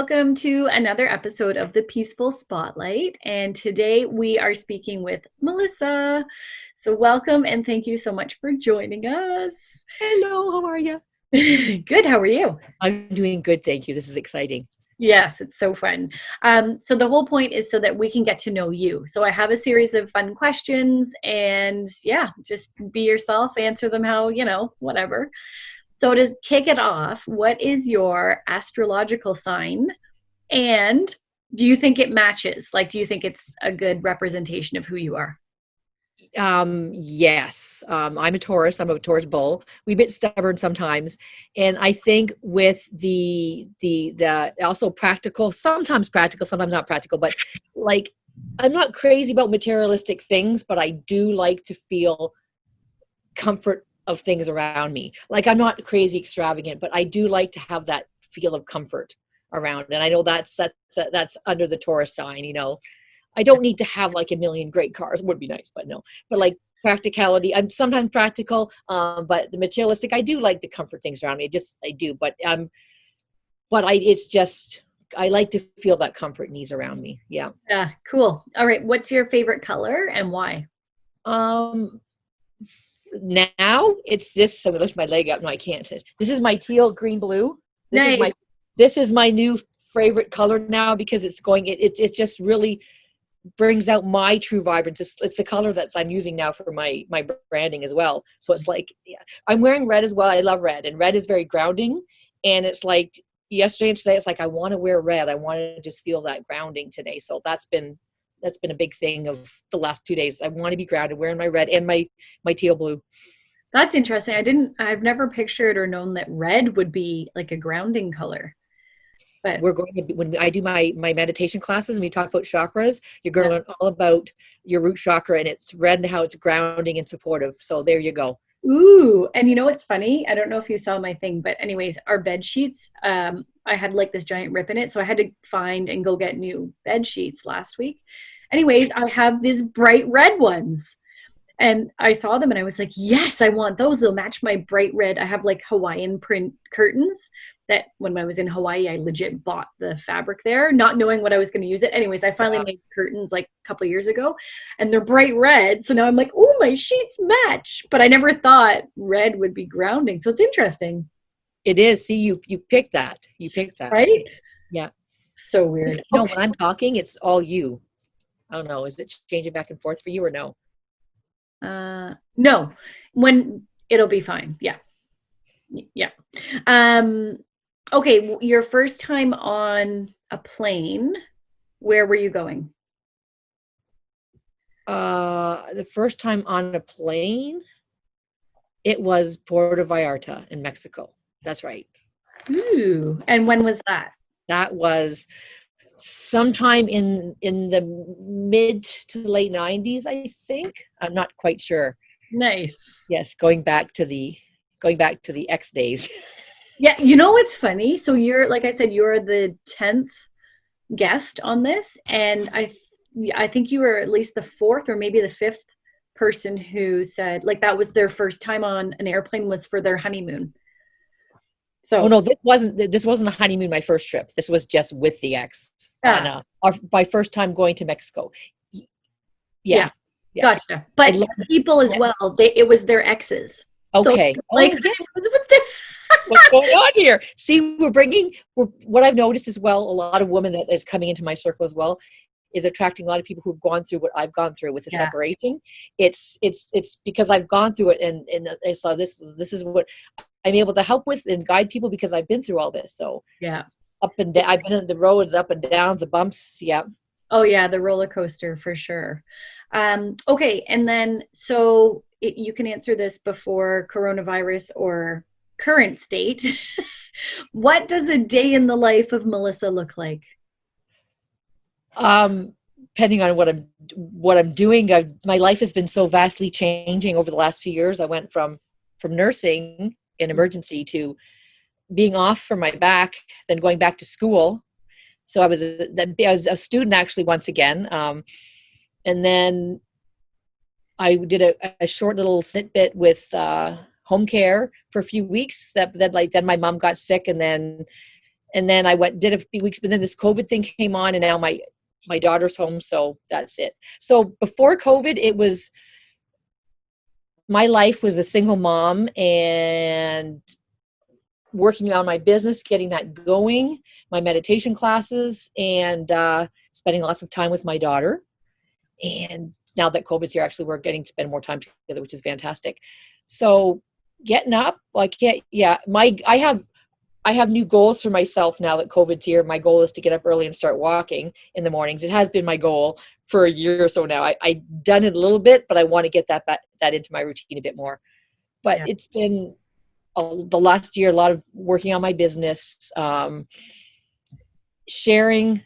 welcome to another episode of the Peaceful Spotlight. And today we are speaking with Melissa. So, welcome and thank you so much for joining us. Hello, how are you? Good, how are you? I'm doing good, thank you. This is exciting. Yes, it's so fun. So, the whole point is so that we can get to know you. So, I have a series of fun questions, and yeah, just be yourself, answer them how, whatever. So to kick it off, what is your astrological sign? And do you think it matches? Like, do you think it's a good representation of who you are? Yes. I'm a Taurus. I'm a Taurus bull. We're a bit stubborn sometimes. And I think with the also practical, sometimes not practical, but like, I'm not crazy about materialistic things, but I do like to feel comfort of things around me. Like, I'm not crazy extravagant, but I do like to have that feel of comfort around. And I know that's under the Taurus sign, I don't need to have like a million great cars. It would be nice, but no. But like practicality, I'm sometimes practical, but the materialistic, I do like the comfort things around me. I do. But it's just, I like to feel that comfort and ease around me. Yeah. Yeah, cool. All right. What's your favorite color and why? Now it's this. So I'm gonna lift my leg up. No, I can't. This is my teal, green, blue. Nice. This is my new favorite color now because it just really brings out my true vibrance. It's the color I'm using now for my branding as well. So it's like, yeah, I'm wearing red as well. I love red, and red is very grounding. And it's like yesterday and today, it's like I want to wear red. I want to just feel that grounding today. So that's been a big thing of the last 2 days. I want to be grounded, wearing my red and my teal blue. That's interesting. I've never pictured or known that red would be like a grounding color. But we're going to be, when I do my meditation classes and we talk about chakras, you're going to learn all about your root chakra, and it's red and how it's grounding and supportive. So there you go. Ooh, and you know what's funny? I don't know if you saw my thing, but anyways, our bed sheets, I had like this giant rip in it, so I had to find and go get new bed sheets last week. Anyways, I have these bright red ones, and I saw them and I was like, yes, I want those. They'll match my bright red. I have like Hawaiian print curtains that when I was in Hawaii, I legit bought the fabric there, not knowing what I was going to use it. Anyways, I finally made curtains like a couple of years ago, and they're bright red. So now I'm like, oh, my sheets match. But I never thought red would be grounding. So it's interesting. It is. See, you picked that. You picked that. Right? Yeah. So weird. No, when I'm talking, it's all you. I don't know. Is it changing back and forth for you or no? No. When it'll be fine. Yeah. Yeah. Okay, your first time on a plane, where were you going? The first time on a plane, it was Puerto Vallarta in Mexico. That's right. Ooh, and when was that? That was sometime in the mid to late 90s, I think. I'm not quite sure. Nice. Yes, going back to the X days. Yeah, you know what's funny? So you're, like I said, you're the 10th guest on this, and I think you were at least the fourth or maybe the fifth person who said like that was their first time on an airplane was for their honeymoon. So oh no, this wasn't a honeymoon. My first trip. This was just with the ex. My first time going to Mexico. Yeah. Gotcha. But people as well. It was their exes. Okay. So, like, what's going on here? See, what I've noticed as well, a lot of women that is coming into my circle as well is attracting a lot of people who've gone through what I've gone through with the separation. It's because I've gone through it, and so this is what I'm able to help with and guide people because I've been through all this. So yeah, up and down, I've been in the roads, up and downs, the bumps. Yeah. Oh yeah, the roller coaster for sure. Okay, and then so you can answer this before coronavirus or current state. What does a day in the life of Melissa look like? Depending on what I'm doing, my life has been so vastly changing over the last few years. I went from nursing in emergency to being off from my back, then going back to school. So I was a student actually once again, and then I did a short little snippet with home care for a few weeks. Then my mom got sick, and then And then I did a few weeks, but then this COVID thing came on, and now my daughter's home, so that's it. So before COVID, my life was a single mom and working on my business, getting that going, my meditation classes, and spending lots of time with my daughter. And now that COVID's here, actually, we're getting to spend more time together, which is fantastic. So getting up, I have new goals for myself now that COVID's here. My goal is to get up early and start walking in the mornings. It has been my goal for a year or so now. I've done it a little bit, but I want to get that into my routine a bit more. But it's been the last year, a lot of working on my business, sharing.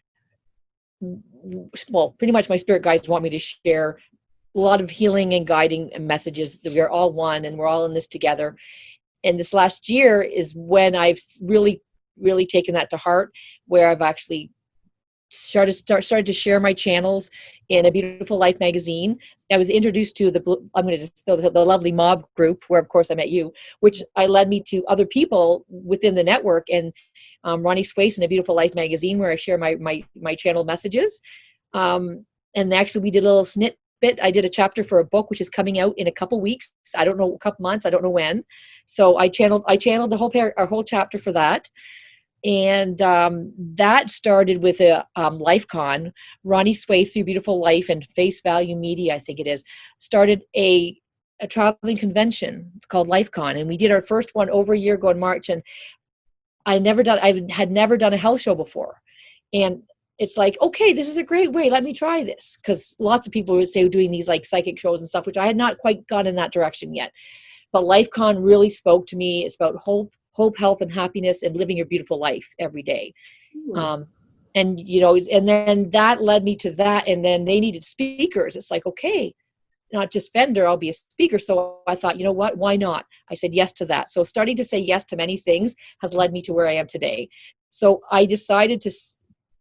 Well, pretty much my spirit guides want me to share a lot of healing and guiding messages that we're all one and we're all in this together. And this last year is when I've really, really taken that to heart, where I've actually started to share my channels in A Beautiful Life magazine. I was introduced to the lovely mob group, where of course I met you, which led me to other people within the network, and Ronnie Swace in A Beautiful Life magazine, where I share my channel messages. And actually we did a little snippet. I did a chapter for a book, which is coming out in a couple weeks. I don't know, a couple months. I don't know when. So I channeled our whole chapter for that. And that started with a LifeCon. Ronnie Swace, through Beautiful Life and Face Value Media, I think it is, started a traveling convention. It's called LifeCon. And we did our first one over a year ago in March. And I had never done a health show before. And it's like, okay, this is a great way. Let me try this. Because lots of people would say doing these like psychic shows and stuff, which I had not quite gone in that direction yet. But LifeCon really spoke to me. It's about hope, health, and happiness, and living your beautiful life every day. And then that led me to that. And then they needed speakers. It's like, okay, not just vendor, I'll be a speaker. So I thought, you know what, why not? I said yes to that. So starting to say yes to many things has led me to where I am today. So I decided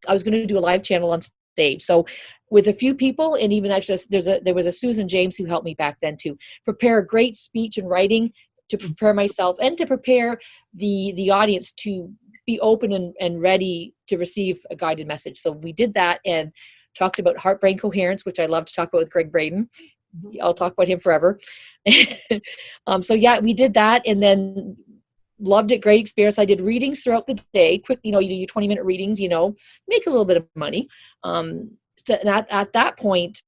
I was going to do a live channel on stage. So with a few people, and even actually there was a Susan James who helped me back then to prepare a great speech and writing, to prepare myself and to prepare the audience to be open and ready to receive a guided message. So we did that and talked about heart-brain coherence, which I love to talk about with Gregg Braden. I'll talk about him forever. So yeah, we did that and then loved it. Great experience. I did readings throughout the day. Quick, you do your 20-minute readings, make a little bit of money. And at that point,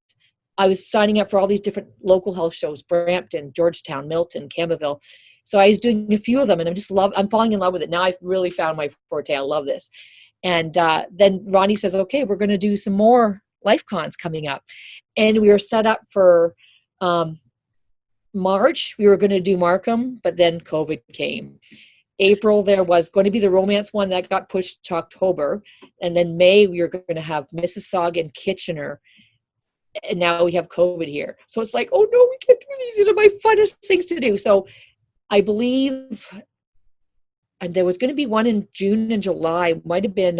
I was signing up for all these different local health shows, Brampton, Georgetown, Milton, Campbellville. So I was doing a few of them, and I'm falling in love with it. Now I've really found my forte. I love this. And then Ronnie says, okay, we're going to do some more LifeCons coming up. And we were set up for March. We were going to do Markham, but then COVID came. April, there was going to be the romance one that got pushed to October. And then May, we were going to have Mississauga and Kitchener. And now we have COVID here. So it's like, oh no, we can't do these. These are my funnest things to do. So I believe, and there was going to be one in June and July. Might have been,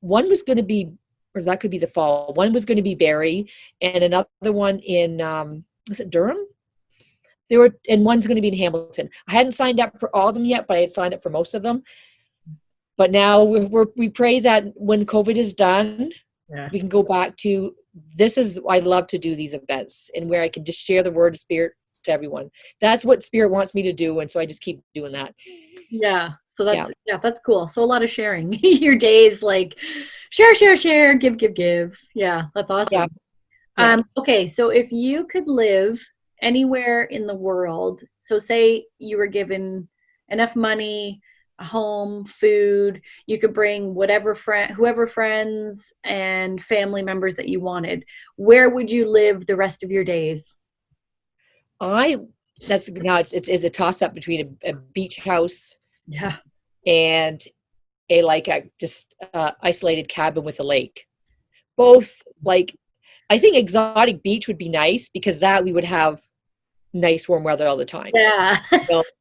one was going to be, or that could be the fall. One was going to be Barrie, and another one in, was it Durham? And one's going to be in Hamilton. I hadn't signed up for all of them yet, but I had signed up for most of them. But now we pray that when COVID is done, we can go back to, I love to do these events, and where I can just share the word of spirit to everyone. That's what spirit wants me to do. And so I just keep doing that. Yeah. So that's cool. So a lot of sharing. Your days, like share, give. Yeah. That's awesome. Yeah. Okay. So if you could live anywhere in the world, so say you were given enough money, a home, food, you could bring whoever friends and family members that you wanted, where would you live the rest of your days? It's a toss up between a beach house, and a isolated cabin with a lake. Both, I think exotic beach would be nice, because that we would have nice warm weather all the time. Yeah.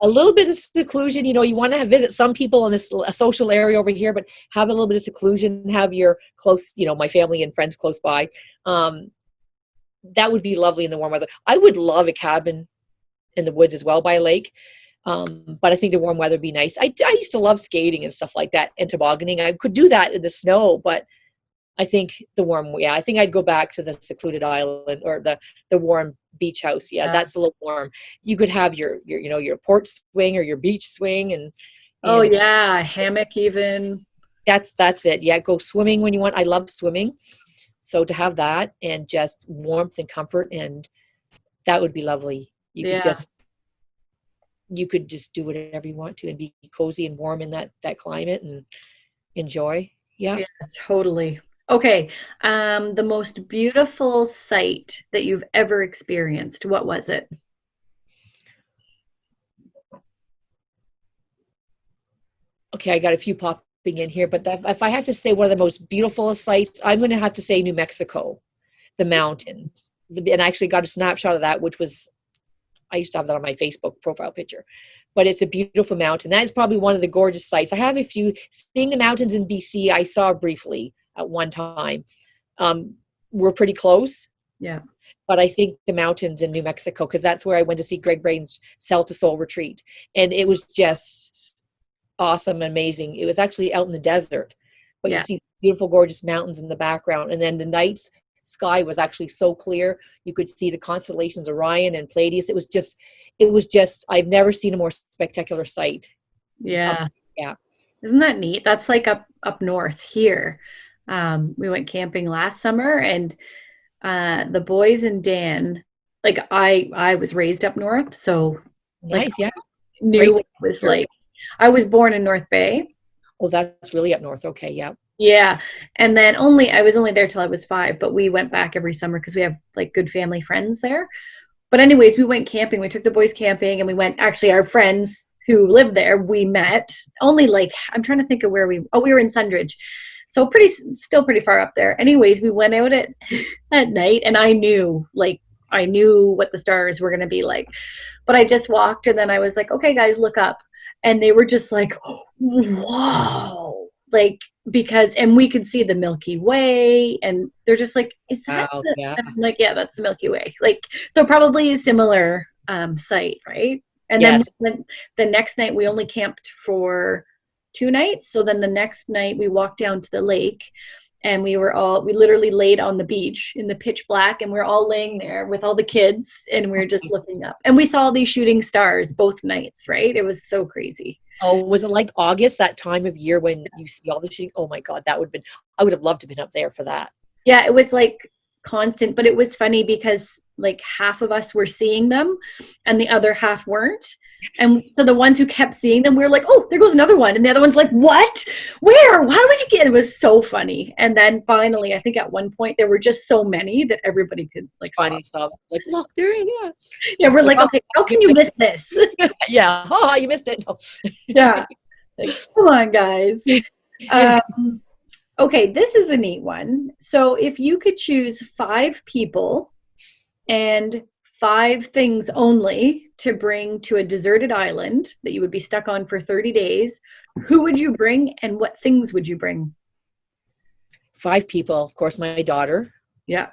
A little bit of seclusion, you want to visit some people in this social area over here, but have a little bit of seclusion, have your close, my family and friends close by. That would be lovely in the warm weather. I would love a cabin in the woods as well by a lake. But I think the warm weather would be nice. I used to love skating and stuff like that and tobogganing. I could do that in the snow, but I think I think I'd go back to the secluded island or the warm beach house. Yeah, that's a little warm. You could have your port swing or your beach swing Oh and yeah, hammock even. that's it. Yeah, go swimming when you want. I love swimming. So to have that and just warmth and comfort, and that would be lovely. Yeah. You could just do whatever you want to and be cozy and warm in that climate and enjoy. Yeah. Yeah, totally. Okay. The most beautiful sight that you've ever experienced, what was it? Okay, I got a few popping in here, but if I have to say one of the most beautiful sights, I'm going to have to say New Mexico, the mountains. And I actually got a snapshot of that, which was, I used to have that on my Facebook profile picture. But it's a beautiful mountain. That is probably one of the gorgeous sights. I have a few, seeing the mountains in BC, I saw briefly at one time. We're pretty close. Yeah. But I think the mountains in New Mexico, because that's where I went to see Gregg Braden's Cell to Soul retreat. And it was just awesome, amazing. It was actually out in the desert, but you see beautiful, gorgeous mountains in the background. And then the night sky was actually so clear. You could see the constellations Orion and Pleiades. It was just, I've never seen a more spectacular sight. Yeah. Yeah. Isn't that neat? That's like up north here. We went camping last summer and the boys and Dan, like I was raised up north, so like Nice, yeah. knew what it was like. I was born in North Bay. Oh, that's really up north. Okay, yeah. Yeah. And then I was only there till I was 5, but we went back every summer because we have like good family friends there. But anyways, we went camping. We took the boys camping and we went, actually our friends who lived there, we met only like, I'm trying to think of where we were in Sundridge. So still pretty far up there. Anyways, we went out at night and I knew what the stars were going to be like, but I just walked and then I was like, okay guys, look up. And they were just like, whoa, like, and we could see the Milky Way and they're just like, is that, yeah. I'm like, yeah, that's the Milky Way. Like, so probably a similar sight, right? And yes. then the next night we only camped for 2 nights. So then the next night we walked down to the lake and we literally laid on the beach in the pitch black and we're all laying there with all the kids and we're just looking up and we saw these shooting stars both nights, right? It was so crazy. Oh, was it like August, that time of year when you see all the shooting? Oh my God, I would have loved to have been up there for that. Yeah, it was like constant, but it was funny because like half of us were seeing them and the other half weren't. And so the ones who kept seeing them, we were like, oh, there goes another one. And the other one's like, what? Where? How did you get it? It was so funny. And then finally, I think at one point there were just so many that everybody could like funny stuff. Like, look, there it is. Yeah, we're like, okay, how can you miss this? Yeah. Oh, you missed it. No. Yeah. Like, come on, guys. Okay, this is a neat one. So if you could choose 5 people and 5 things only to bring to a deserted island that you would be stuck on for 30 days, who would you bring and what things would you bring? 5 people. Of course, my daughter. Yeah.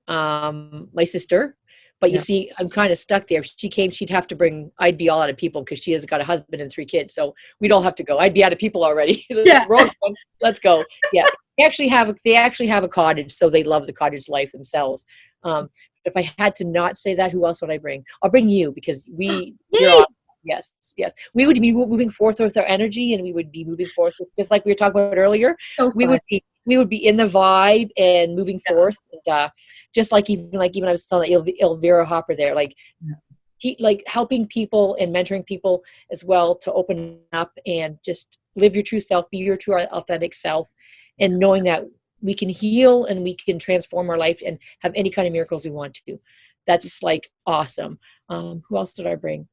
My sister. But you see, I'm kind of stuck there. If she came, I'd be all out of people because she has got a husband and 3 kids. So we'd all have to go. I'd be out of people already. Yeah. Let's go. Yeah. They actually have a cottage. So they love the cottage life themselves. If I had to not say that, who else would I bring? I'll bring you because you're awesome. Yes. We would be moving forth with our energy and we would be moving forth with, just like we were talking about earlier, we would be in the vibe and moving forth. And, just like even I was telling Elvira Hopper there, like helping people and mentoring people as well to open up and just live your true self, be your true authentic self, and knowing that we can heal and we can transform our life and have any kind of miracles we want to. That's like awesome. Who else did I bring?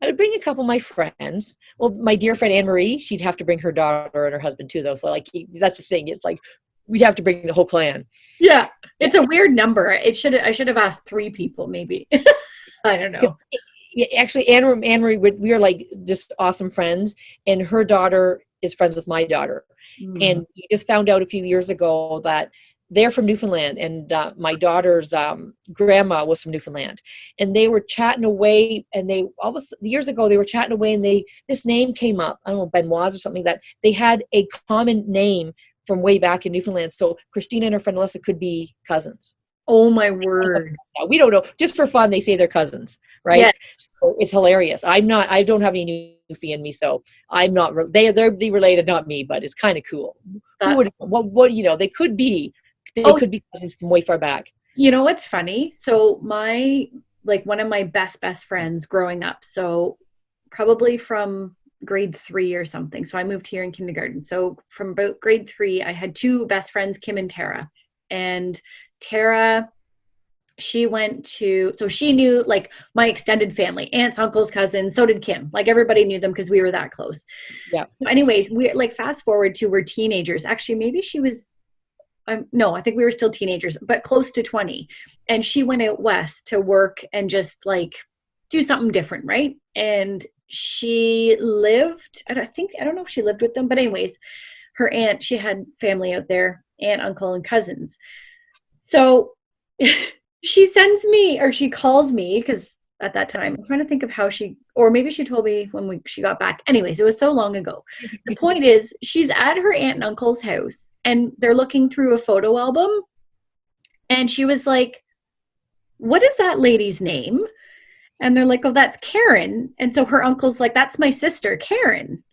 I would bring a couple of my friends. Well, my dear friend Anne Marie, she'd have to bring her daughter and her husband too, though. So like that's the thing. It's like we'd have to bring the whole clan. Yeah, it's a weird number. I should have asked 3 people maybe. I don't know. Actually, Anne Marie, we are like just awesome friends, and her daughter is friends with my daughter. Mm-hmm. And we just found out a few years ago that they're from Newfoundland, and my daughter's grandma was from Newfoundland, and they were chatting away, and they almost years ago they were chatting away, and this name came up. I don't know, Benoit or something, that they had a common name from way back in Newfoundland. So Christina and her friend Melissa could be cousins. Oh my word. We don't know. Just for fun, they say they're cousins, right? Yes. So it's hilarious. I don't have any Newfie in me, so I'm not. They're related, not me, but it's kind of cool. Who would? What? They could be. They Oh, could be cousins from way far back. you know what's funny? So one of my best friends growing up, so probably from grade 3 or something. So I moved here in kindergarten. So from about grade 3, I had two best friends, Kim and Tara. And Tara, she knew like my extended family, aunts, uncles, cousins. So did Kim. Like everybody knew them because we were that close. Yeah. Anyways, we like fast forward to we're teenagers. Actually, maybe she was no, I think we were still teenagers, but close to 20. And she went out west to work and just like do something different, right? And she lived, I don't know if she lived with them, but anyways, her aunt, she had family out there, aunt, uncle, and cousins. So she sends me, or she calls me, because at that time, I'm trying to think of how or maybe she told me when she got back. Anyways, it was so long ago. The point is, she's at her aunt and uncle's house, and they're looking through a photo album. And she was like, what is that lady's name? And they're like, oh, that's Karen. And so her uncle's like, that's my sister, Karen.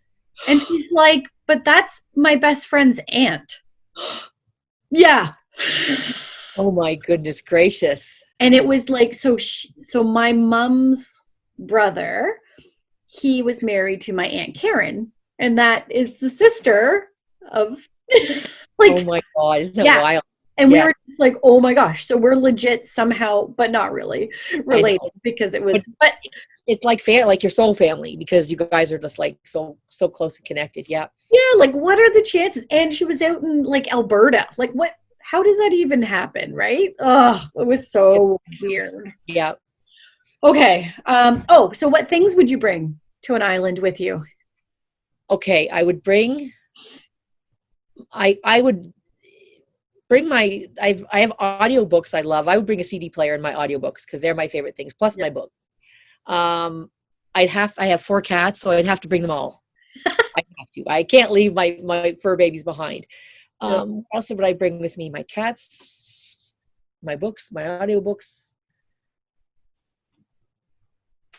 And she's like, but that's my best friend's aunt. Yeah. Oh my goodness gracious. And it was like, so my mom's brother, he was married to my Aunt Karen. And that is the sister of like, oh my God, isn't that wild? And we were just like, oh my gosh. So we're legit somehow, but not really related, because it was, but it's like like your soul family, because you guys are just like so close and connected. Yeah. Yeah. Like, what are the chances? And she was out in like Alberta. Like, what? How does that even happen? Right? Oh, it was so weird. Yeah. Okay. So what things would you bring to an island with you? Okay. I would bring, I would bring I have audiobooks I love. I would bring a CD player and my audiobooks, because they're my favorite things, plus my books. I have 4 cats, so I'd have to bring them all. I can't leave my fur babies behind. Also, would I bring with me my cats, my books, my audiobooks?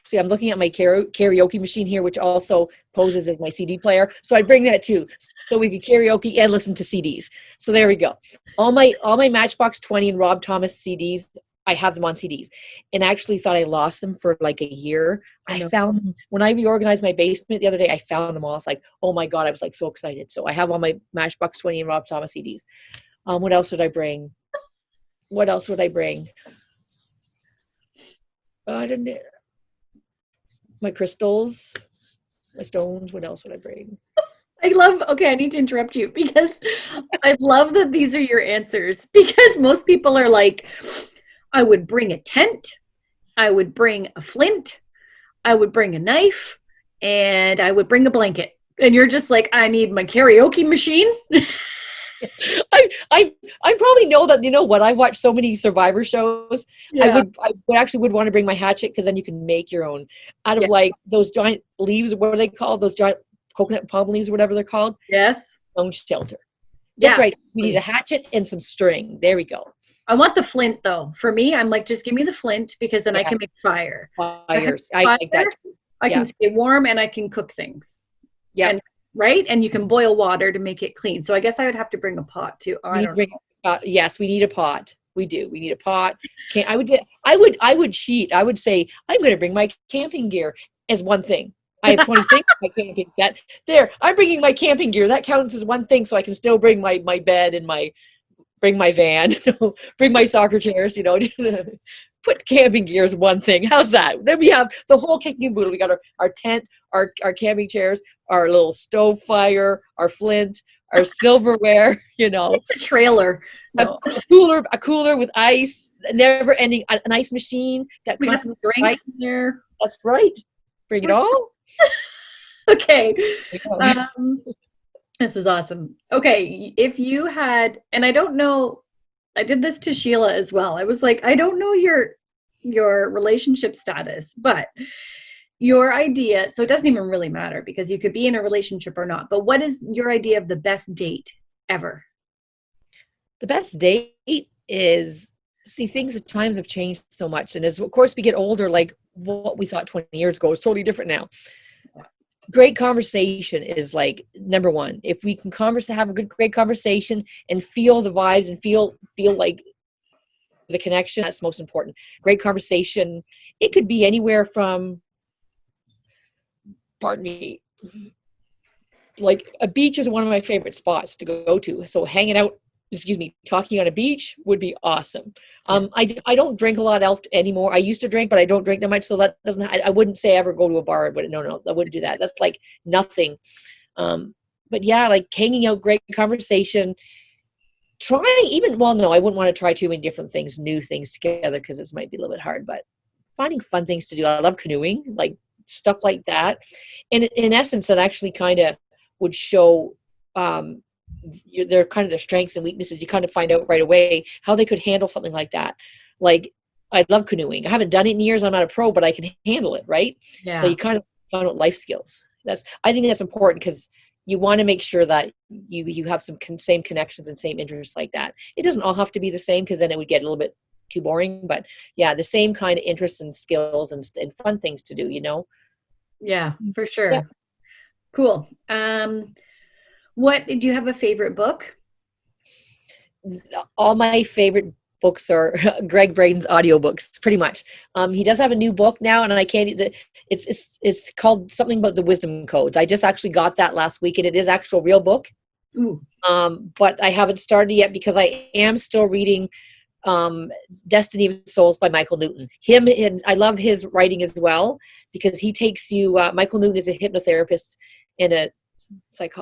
See, I'm looking at my karaoke machine here, which also poses as my CD player. So I'd bring that too, so we could karaoke and listen to CDs. So there we go. All my Matchbox 20 and Rob Thomas CDs, I have them on CDs, and I actually thought I lost them for like a year. I found them when I reorganized my basement the other day. I found them all. It's like, oh my God, I was like so excited. So I have all my Matchbox 20 and Rob Thomas CDs. What else would I bring? I don't know. My crystals, my stones. What else would I bring? I need to interrupt you, because I love that these are your answers, because most people are like, I would bring a tent, I would bring a flint, I would bring a knife, and I would bring a blanket. And you're just like, I need my karaoke machine. I probably know that, you know what, I watched so many Survivor shows. I would want to bring my hatchet, because then you can make your own out of like those giant leaves. What are they called? Those giant coconut palm leaves, or whatever they're called. Yes. Stone shelter. That's right. We need a hatchet and some string. There we go. I want the flint though. For me, I'm like, just give me the flint, because then I can make fire. Fires. I like that too. I can stay warm and I can cook things. Yeah. Right? And you can boil water to make it clean. So I guess I would have to bring a pot too. Yes, we need a pot. We do. We need a pot. I would cheat. I would say, I'm going to bring my camping gear as one thing. I have 20 things in my camping set. There, I'm bringing my camping gear. That counts as one thing, so I can still bring my bed and bring my van, bring my soccer chairs, put camping gear as one thing. How's that? Then we have the whole kit and caboodle. We got our tent, our camping chairs, our little stove fire, our flint, our silverware, It's a trailer. No. A cooler with ice, never ending, an ice machine that we constantly have drinks in there. That's right. Bring it all. Okay. This is awesome. Okay. If you had, and I don't know, I did this to Sheila as well. I was like, I don't know your relationship status, but your idea, so it doesn't even really matter because you could be in a relationship or not, but what is your idea of the best date ever? The best date is, see, things at times have changed so much. And as of course we get older, like what we thought 20 years ago is totally different now. Great conversation is like number one. If we can have a great conversation and feel the vibes and feel like the connection, that's most important. Great conversation. It could be anywhere from, pardon me, like a beach is one of my favorite spots to go to. So hanging out, excuse me, talking on a beach would be awesome. I don't drink a lot anymore. I used to drink, but I don't drink that much. So that doesn't, I wouldn't say I ever go to a bar, but no, I wouldn't do that. That's like nothing. But yeah, like hanging out, great conversation, trying even, well, no, I wouldn't want to try too many different things, new things together, because this might be a little bit hard, but finding fun things to do. I love canoeing, like stuff like that. And in essence, that actually kind of would show their kind of their strengths and weaknesses. You kind of find out right away how they could handle something like that. Like, I love canoeing. I haven't done it in years. I'm not a pro, but I can handle it, right? So Yeah. you kind of find out life skills. I think that's important because you want to make sure that you have some same connections and same interests like that. It doesn't all have to be the same because then it would get a little bit too boring. But yeah, the same kind of interests and skills and fun things to do, you know? Yeah, for Yeah. sure. Cool. What do you have a favorite book? All my favorite books are Gregg Braden's audiobooks, pretty much. He does have a new book now, and I can't. It's called something about the wisdom codes. I just actually got that last week, and it is actual real book. Ooh. But I haven't started yet because I am still reading Destiny of Souls by Michael Newton. I love his writing as well because he takes you. Michael Newton is a hypnotherapist and a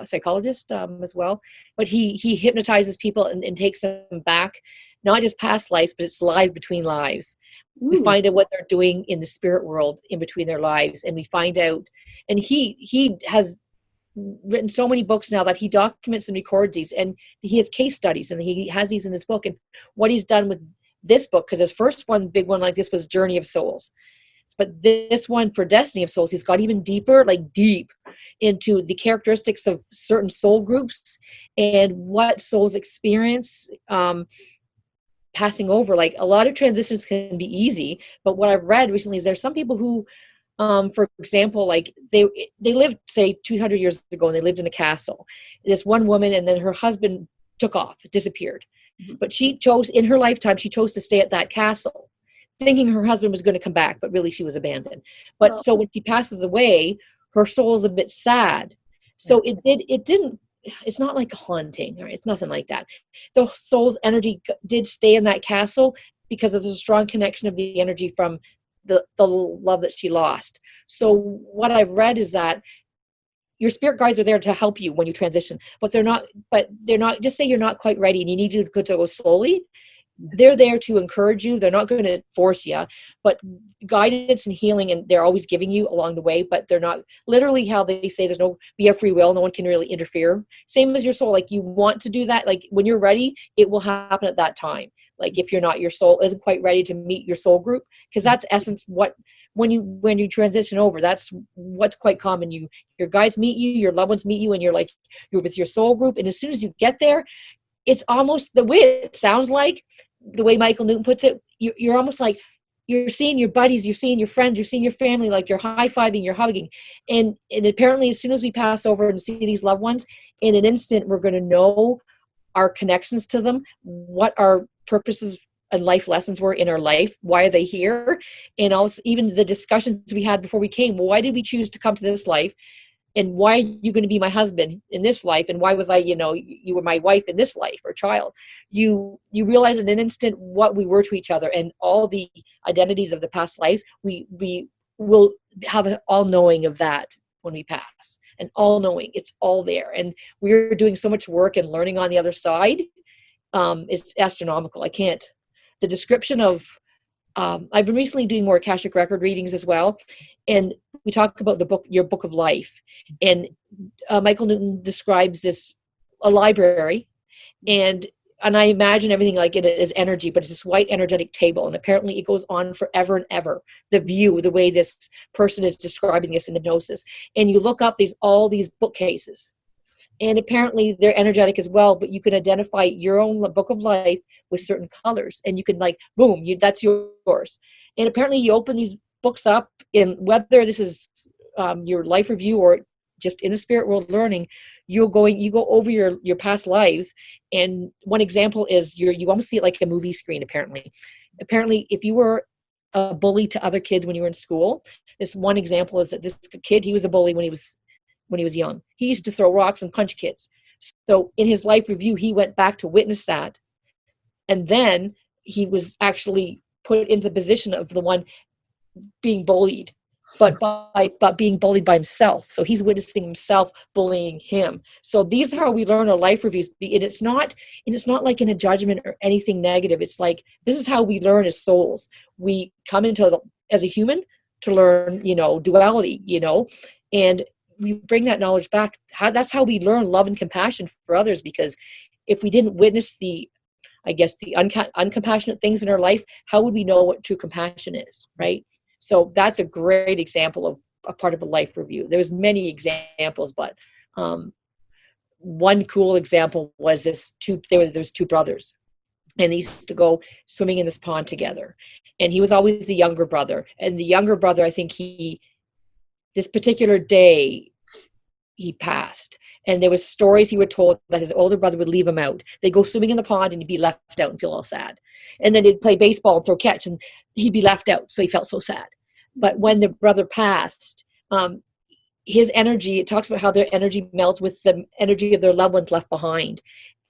psychologist as well, but he hypnotizes people and takes them back, not just past lives, but it's live between lives. We Ooh. find out what they're doing in the spirit world in between their lives, and we find out. And he has written so many books now that he documents and records these, and he has case studies, and he has these in his book. And what he's done with this book, because his first one, big one like this, was Journey of Souls. But this one for Destiny of Souls, he's got even deeper, like deep into the characteristics of certain soul groups and what souls experience passing over. Like, a lot of transitions can be easy, but what I've read recently is there's some people who, for example, like they lived, say, 200 years ago, and they lived in a castle. This one woman, and then her husband took off, disappeared. But she chose, in her lifetime, she chose to stay at that castle, thinking her husband was going to come back, but really she was abandoned. But Oh, so when she passes away, her soul is a bit sad. So it's not like a haunting, or it's nothing like that. The soul's energy did stay in that castle because there's a strong connection of the energy from the love that she lost. So what I've read is that your spirit guides are there to help you when you transition, but they're not, just say you're not quite ready and you need to go slowly. They're there to encourage you. They're not going to force you, but guidance and healing, and they're always giving you along the way, but they're not literally, how they say we have free will. No one can really interfere. Same as your soul. Like, you want to do that. Like, when you're ready, it will happen at that time. Like, if you're not, your soul isn't quite ready to meet your soul group, because that's essence when you transition over, that's what's quite common. Your guides meet you, your loved ones meet you, and you're with your soul group. And as soon as you get there, it's almost the way it sounds like, the way Michael Newton puts it, you're almost like you're seeing your buddies, you're seeing your friends, you're seeing your family, like you're high-fiving, you're hugging. And apparently, as soon as we pass over and see these loved ones, in an instant, we're going to know our connections to them, what our purposes and life lessons were in our life, why are they here, and also even the discussions we had before we came. Well, why did we choose to come to this life? And why are you going to be my husband in this life? And why was I, you were my wife in this life, or child? You realize in an instant what we were to each other, and all the identities of the past lives. We will have an all knowing of that when we pass, and all knowing, it's all there. And we're doing so much work and learning on the other side. It's astronomical. The description of, I've been recently doing more Akashic record readings as well. And we talk about your book of life. And Michael Newton describes a library, and and I imagine everything like it is energy, but it's this white energetic table. And apparently it goes on forever and ever. The view, the way this person is describing this in hypnosis. And you look up all these bookcases. And apparently they're energetic as well, but you can identify your own book of life with certain colors. And you can like, boom, that's yours. And apparently you open these books up, in whether this is your life review or just in the spirit world learning, you go over your past lives. And one example is you almost see it like a movie screen. Apparently if you were a bully to other kids when you were in school, this one example is that this kid, he was a bully when he was young. He used to throw rocks and punch kids. So in his life review, he went back to witness that. And then he was actually put into the position of the one being bullied, but being bullied by himself. So he's witnessing himself bullying him. So these are how we learn our life reviews. And it's not like in a judgment or anything negative. It's like, this is how we learn as souls. We come as a human to learn, duality, and we bring that knowledge back. That's how we learn love and compassion for others, because if we didn't witness the uncompassionate things in our life, how would we know what true compassion is, right? So that's a great example of a part of a life review. There's many examples, but one cool example was there was two brothers, and they used to go swimming in this pond together. And he was always the younger brother. And the younger brother, I think this particular day, he passed. And there was stories he would told that his older brother would leave him out. They'd go swimming in the pond and he'd be left out and feel all sad. And then they'd play baseball and throw catch and he'd be left out. So he felt so sad. But when the brother passed, his energy, it talks about how their energy melds with the energy of their loved ones left behind.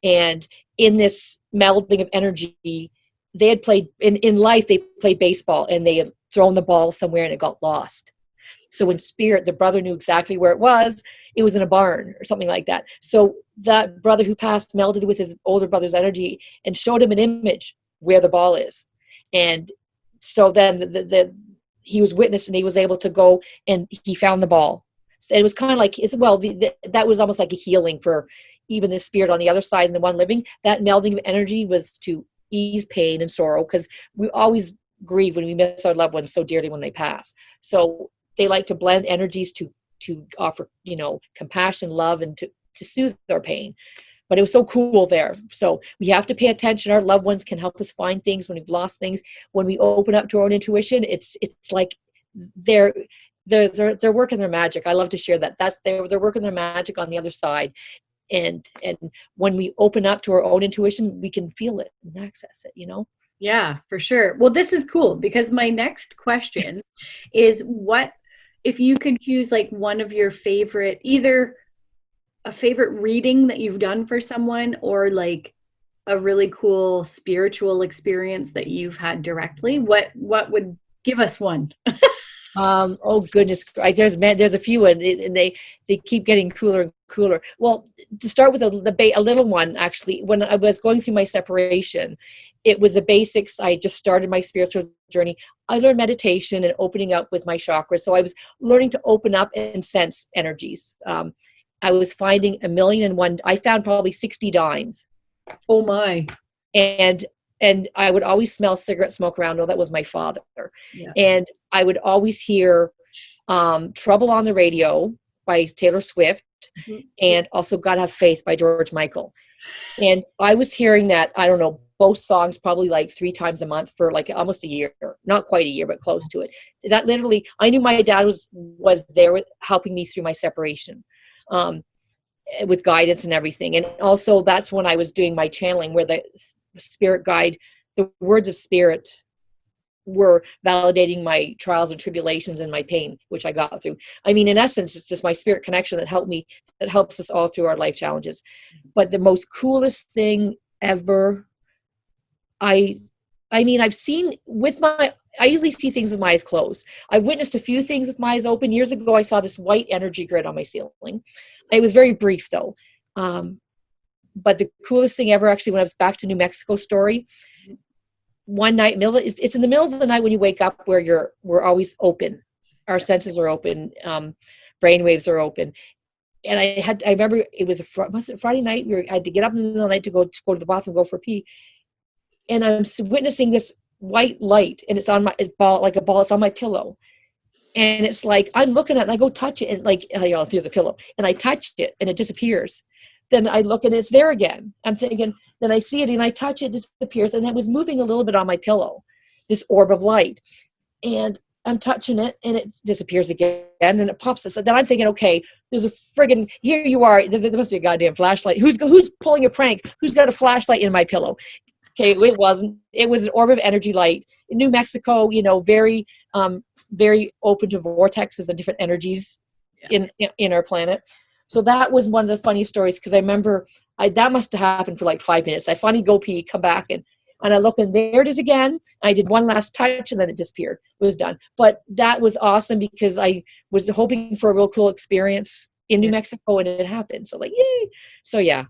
And in this melding of energy, they had played, in life, they played baseball and they had thrown the ball somewhere and it got lost. So in spirit, the brother knew exactly where it was. It was in a barn or something like that. So that brother who passed melded with his older brother's energy and showed him an image where the ball is. And so then he was witness and he was able to go and he found the ball. So it was kind of like, that was almost like a healing for even the spirit on the other side and the one living. That melding of energy was to ease pain and sorrow, because we always grieve when we miss our loved ones so dearly when they pass. So they like to blend energies to offer, compassion, love, and to soothe their pain. But it was so cool there. So we have to pay attention. Our loved ones can help us find things when we've lost things. When we open up to our own intuition, it's like they're working their magic. I love to share that. They're working their magic on the other side. And when we open up to our own intuition, we can feel it and access it, Yeah, for sure. Well, this is cool, because my next question is, what if you could choose like one of your favorite, either a favorite reading that you've done for someone, or like a really cool spiritual experience that you've had directly, what would give us one? Oh goodness, there's a few, and they keep getting cooler and cooler. Well, to start with a little one, actually, when I was going through my separation, it was the basics. I just started my spiritual journey. I learned meditation and opening up with my chakras. So I was learning to open up and sense energies. I was finding 1,000,001. I found probably 60 dimes. Oh my! And I would always smell cigarette smoke around. No, that was my father. Yeah. And I would always hear Trouble on the Radio by Taylor Swift, mm-hmm. and also Gotta Have Faith by George Michael. And I was hearing that, I don't know, both songs probably like 3 times a month for like almost a year. Not quite a year, but close to it. That literally, I knew my dad was there helping me through my separation, with guidance and everything. And also that's when I was doing my channeling, where the spirit guide, the words of spirit were validating my trials and tribulations and my pain, which I got through. I mean, in essence, it's just my spirit connection that helps us all through our life challenges. But the most coolest thing ever, I mean, I've seen I usually see things with my eyes closed. I've witnessed a few things with my eyes open. Years ago, I saw this white energy grid on my ceiling. It was very brief though. But the coolest thing ever, actually, when I was back to New Mexico story, one night, it's in the middle of the night when you wake up, where we're always open. Our senses are open. Brain waves are open. and I remember it was was it Friday night? I had to get up in the middle of the night to go to the bathroom, go for a pee. And I'm witnessing this white light, and it's on my, it's ball, like a ball. It's on my pillow. And it's like, I'm looking at it and I go touch it, and like, here's a pillow, and I touch it and it disappears. Then I look and it's there again. I'm thinking, then I see it and I touch it, disappears. And it was moving a little bit on my pillow, this orb of light. And I'm touching it and it disappears again. And then it pops this. Then I'm thinking, okay, there's a friggin', here you are. There must be a goddamn flashlight. Who's pulling a prank? Who's got a flashlight in my pillow? Okay, it wasn't. It was an orb of energy light in New Mexico. Very, very open to vortexes and different energies in our planet. So that was one of the funny stories, because I remember that must have happened for like 5 minutes. I finally go pee, come back, and I look, and there it is again. I did one last touch, and then it disappeared. It was done. But that was awesome, because I was hoping for a real cool experience in New Mexico, and it happened. So like, yay! So yeah,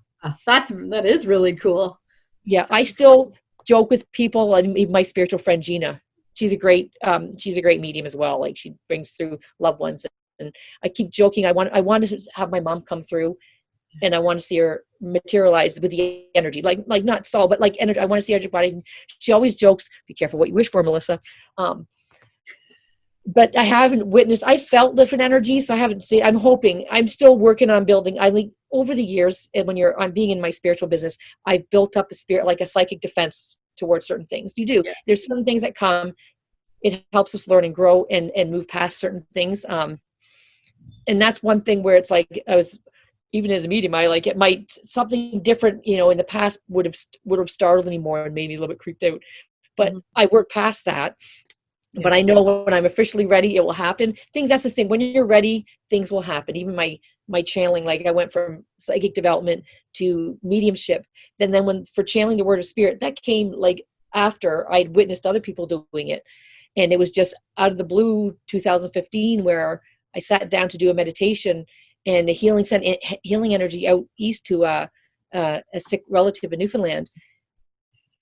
that is really cool. Yeah, I still joke with people, and even my spiritual friend Gina. She's a great medium as well. Like, she brings through loved ones, and I keep joking. I wanted to have my mom come through, and I want to see her materialize with the energy, like not soul, but like energy. I want to see her body. She always jokes, "Be careful what you wish for, Melissa." But I haven't witnessed. I felt different energies, so I haven't seen. I'm hoping. I'm still working on building. I think over the years, and when I'm being in my spiritual business, I've built up a spirit, like a psychic defense towards certain things. You do. Yeah. There's certain things that come. It helps us learn and grow and move past certain things. And that's one thing where it's like, I was, even as a medium, I like, it might, something different, in the past would have startled me more and made me a little bit creeped out. But I worked past that. Yeah. But I know when I'm officially ready, it will happen. I think that's the thing. When you're ready, things will happen. Even my channeling, like I went from psychic development to mediumship. Then for channeling the word of spirit, that came like after I'd witnessed other people doing it. And it was just out of the blue, 2015, where I sat down to do a meditation, and a healing energy out east to a sick relative in Newfoundland.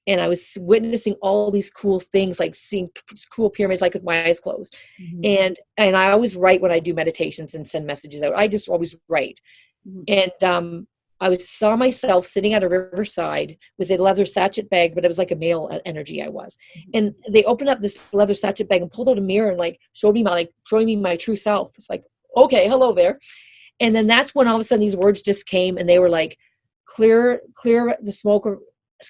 And I was witnessing all these cool things, like seeing cool pyramids, like with my eyes closed. Mm-hmm. And I always write when I do meditations and send messages out. I just always write. Mm-hmm. And I saw myself sitting at a riverside with a leather sachet bag, but it was like a male energy I was. Mm-hmm. And they opened up this leather sachet bag and pulled out a mirror and like showing me my true self. It's like, okay, hello there. And then that's when all of a sudden these words just came, and they were like, clear the smoke.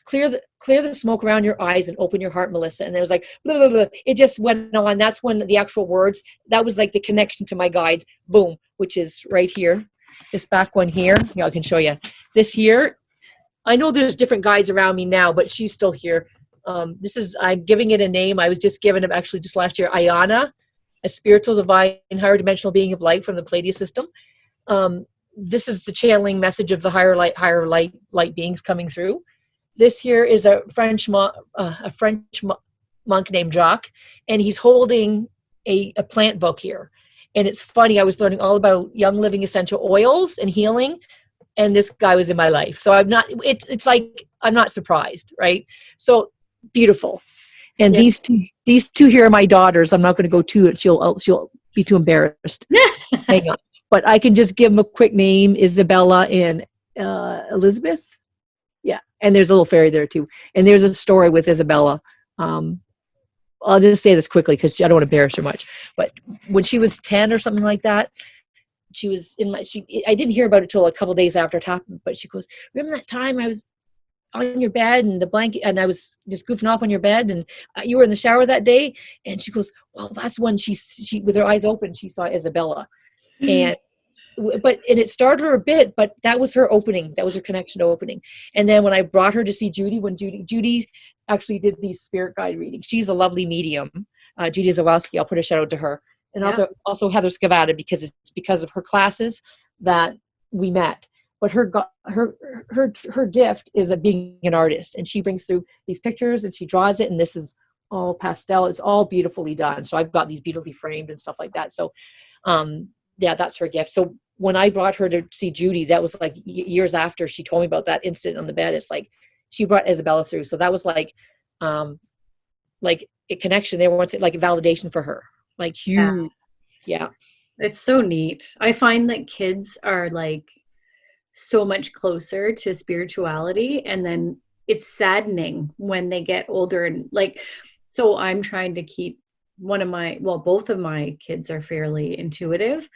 Clear the smoke around your eyes and open your heart, Melissa. And it was like, blah, blah, blah. It just went on. That's when the actual words, that was like the connection to my guide, boom, which is right here. This back one here. Yeah, I can show you. This here. I know there's different guides around me now, but she's still here. I'm giving it a name. I was just given it actually just last year. Ayana, a spiritual, divine, higher dimensional being of light from the P.E.A.C.E system. This is the channeling message of the higher light beings coming through. This here is a French monk named Jacques, and he's holding a plant book here. And it's funny, I was learning all about young living essential oils and healing, and this guy was in my life. So it's like, I'm not surprised, right? So beautiful. And yeah. These two here are my daughters. I'm not going to go to it. She'll be too embarrassed. Hang on. But I can just give them a quick name, Isabella and Elizabeth. Yeah, and there's a little fairy there too. And there's a story with Isabella. I'll just say this quickly because I don't want to embarrass her much. But when she was 10 or something like that, she was I didn't hear about it till a couple of days after it happened. But she goes, remember that time I was on your bed and the blanket, and I was just goofing off on your bed, and you were in the shower that day? And she goes, well, that's when she with her eyes open, she saw Isabella. And it started her a bit, but that was her opening. That was her connection opening. And then when I brought her to see Judy, when Judy actually did these spirit guide readings, she's a lovely medium. Judy Zawalski, I'll put a shout out to her. And also Heather Scavata, because it's because of her classes that we met. But her gift is being an artist, and she brings through these pictures and she draws it, and this is all pastel. It's all beautifully done. So I've got these beautifully framed and stuff like that. So yeah, that's her gift. So when I brought her to see Judy, that was like years after she told me about that incident on the bed. It's like she brought Isabella through. So that was like a connection there, once, like a validation for her, like huge. Yeah. It's so neat. I find that kids are like so much closer to spirituality, and then it's saddening when they get older and like, so I'm trying to keep one of my, well, both of my kids are fairly intuitive,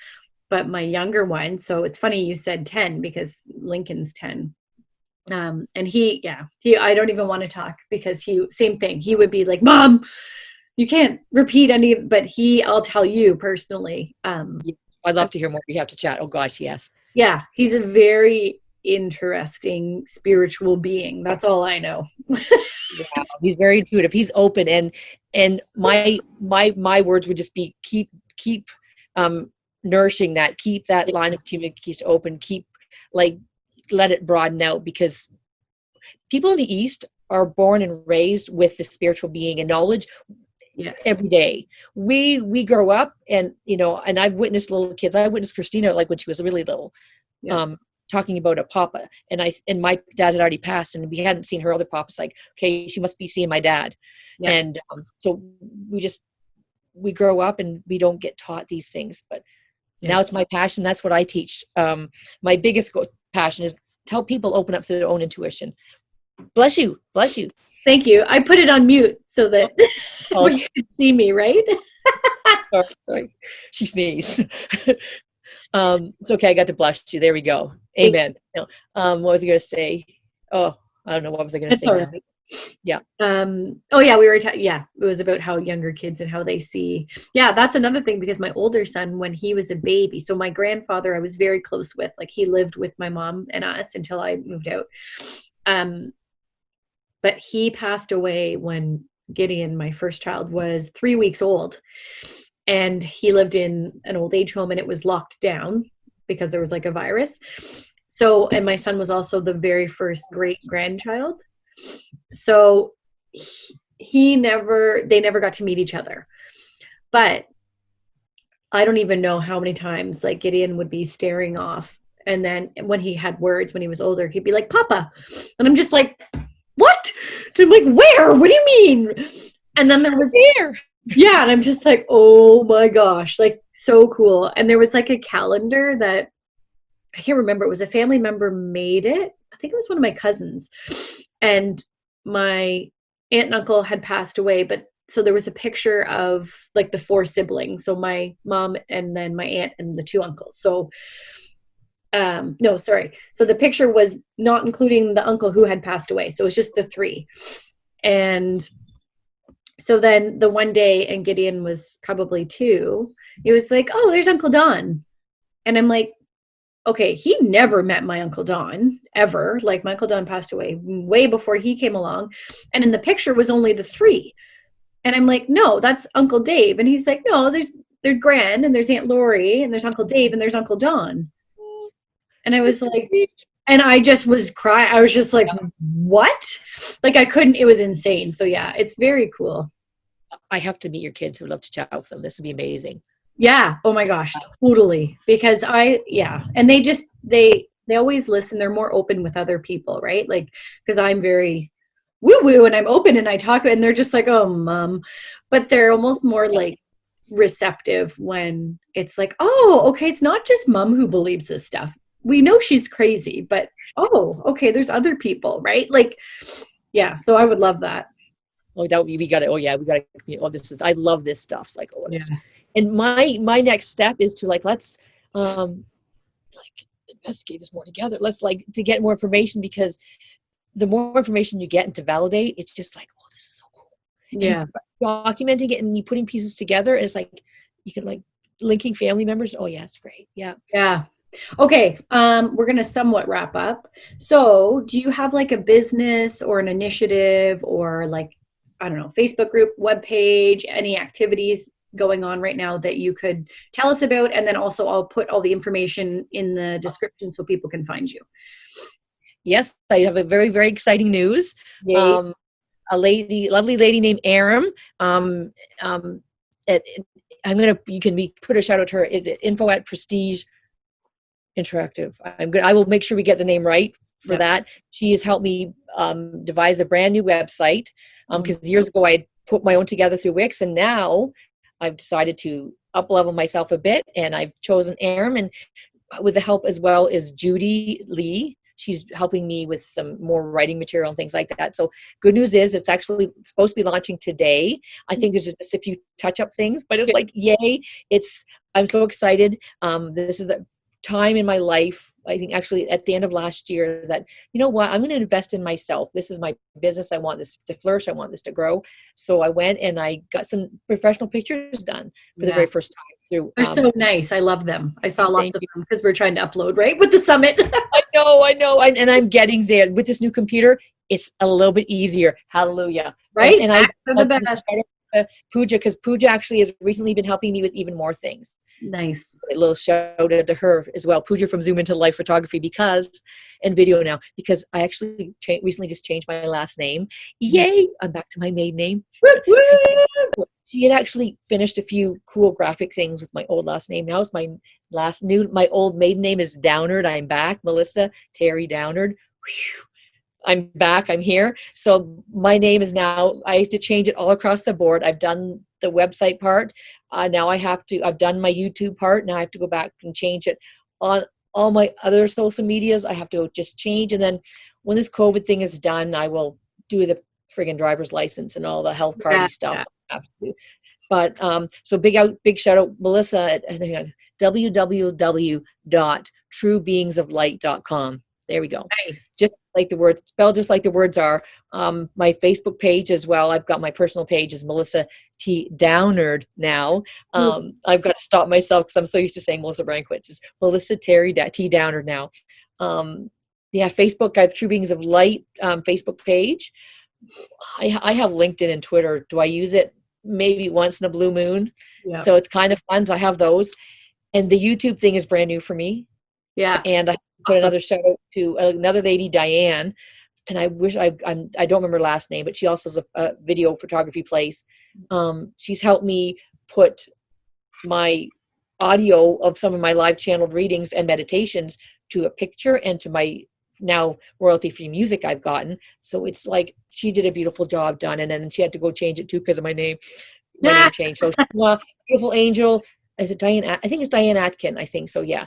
but my younger one, so it's funny you said 10 because Lincoln's 10. And he I don't even want to talk because he, same thing, he would be like, Mom, you can't repeat any, but I'll tell you personally, Yeah, I'd love to hear more. We have to chat. Oh gosh, yes. yeah, he's a very interesting spiritual being. That's all I know. Yeah, he's very intuitive. He's open, and my words would just be keep nourishing that, keep that line of communication open, keep like let it broaden out, because people in the East are born and raised with the spiritual being and knowledge Yes. every day. We grow up, and and I've witnessed little kids. I witnessed Christina like when she was really little, Yeah. talking about a papa, and my dad had already passed, and we hadn't seen her other papas. Like, okay, she must be seeing my dad. Yeah. And so we grow up and we don't get taught these things, but now it's my passion. That's what I teach. My biggest passion is tell people open up to their own intuition. Bless you. Bless you. Thank you. I put it on mute so that but you could see me, right? Sorry. She sneezed. It's okay. I got to bless you. There we go. Amen. What was I going to say? Oh, I don't know. What was I going to say now? Right. Yeah. Oh yeah, we were it was about how younger kids and how they see. Yeah, that's another thing, because my older son, when he was a baby, so my grandfather I was very close with, like he lived with my mom and us until I moved out. But he passed away when Gideon, my first child, was 3 weeks old. And he lived in an old age home and it was locked down because there was like a virus. So, and my son was also the very first great grandchild. So they never got to meet each other. But I don't even know how many times like Gideon would be staring off. And then when he had words, when he was older, he'd be like, Papa. And I'm just like, what? And I'm like, where? What do you mean? And then there was here. Yeah. And I'm just like, oh my gosh, like so cool. And there was like a calendar that I can't remember. It was a family member made it. I think it was one of my cousins. And my aunt and uncle had passed away, but so there was a picture of like the 4 siblings. So my mom and then my aunt and the 2 uncles. So no, sorry. So the picture was not including the uncle who had passed away. So it was just the 3. And so then the one day, and Gideon was probably 2, it was like, oh, there's Uncle Don. And I'm like, okay, he never met my Uncle Don ever. Like my Uncle Don passed away way before he came along. And in the picture was only the 3. And I'm like, no, that's Uncle Dave. And he's like, no, there's Gran and there's Aunt Lori and there's Uncle Dave and there's Uncle Don. And I was like, and I just was crying. I was just like, what? Like I couldn't, it was insane. So yeah, it's very cool. I have to meet your kids. I would love to chat with them. This would be amazing. Yeah. Oh my gosh, totally. Because and they always listen. They're more open with other people, right? Like, because I'm very woo-woo and I'm open and I talk and they're just like, oh, Mom. But they're almost more like receptive when it's like, oh, okay, it's not just Mom who believes this stuff. We know she's crazy, but oh, okay, there's other people, right? Like, yeah. So I would love that. Oh, we got to. Oh, I love this stuff. Like, oh, yeah. And my next step is to let's investigate this more together. Let's to get more information, because the more information you get and to validate, it's just like, oh, this is so cool. Yeah. And documenting it and you putting pieces together, it's like you can linking family members. Oh yeah, it's great. Yeah. Yeah. Okay. We're going to somewhat wrap up. So do you have like a business or an initiative or I don't know, Facebook group, webpage, any activities going on right now that you could tell us about? And then also I'll put all the information in the description so people can find you. Yes, I have a very, very exciting news. A lovely lady named Aram. You can put a shout out to her. Is it info@Prestige Interactive? I will make sure we get the name right for that. She has helped me devise a brand new website. Because years ago I had put my own together through Wix, and now I've decided to up level myself a bit, and I've chosen Aram, and with the help as well is Judy Lee. She's helping me with some more writing material and things like that. So good news is it's actually supposed to be launching today. I think there's just a few touch-up things, but it's like, yay. I'm so excited. This is the time in my life, I think actually at the end of last year, that, you know what, I'm going to invest in myself. This is my business. I want this to flourish. I want this to grow. So I went and I got some professional pictures done for the very first time through. They're so nice. I love them. I saw lots Thank of you. them because we're trying to upload, right, with the summit. I know. And I'm getting there with this new computer. It's a little bit easier. Hallelujah. Right? And I the best. Pooja, because Pooja actually has recently been helping me with even more things. Nice. A little shout out to her as well, Pooja from Zoom into Life Photography, and video now, because I actually recently just changed my last name. Yay! I'm back to my maiden name. She had actually finished a few cool graphic things with my old last name. Now it's my old maiden name is Downard. I'm back, Melissa Terry Downard. Whew. I'm back. I'm here. So my name is now, I have to change it all across the board. I've done the website part. Now I've done my YouTube part. Now I have to go back and change it on all my other social medias. I have to just change. And then when this COVID thing is done, I will do the friggin' driver's license and all the health cardy stuff. Yeah. I have to do. But so big shout out, Melissa at www.truebeings.light.com. There we go. Nice. Just like the words, spelled just like the words are. My Facebook page as well. I've got my personal page is Melissa T. Downard now. I've got to stop myself because I'm so used to saying Melissa Brankwitz. It's Melissa Terry T. Downard now. Facebook. I have True Beings of Light Facebook page. I have LinkedIn and Twitter. Do I use it? Maybe once in a blue moon. Yeah. So it's kind of fun. So I have those. And the YouTube thing is brand new for me. Yeah. And I put another shout out to another lady, Diane. And I wish I don't remember her last name, but she also has a video photography place. She's helped me put my audio of some of my live channeled readings and meditations to a picture and to my now royalty-free music I've gotten. So it's like she did a beautiful job done, and then she had to go change it too because of my name. My name changed. So she's a beautiful angel. Is it Diane? I think it's Diane Atkin. I think so. Yeah.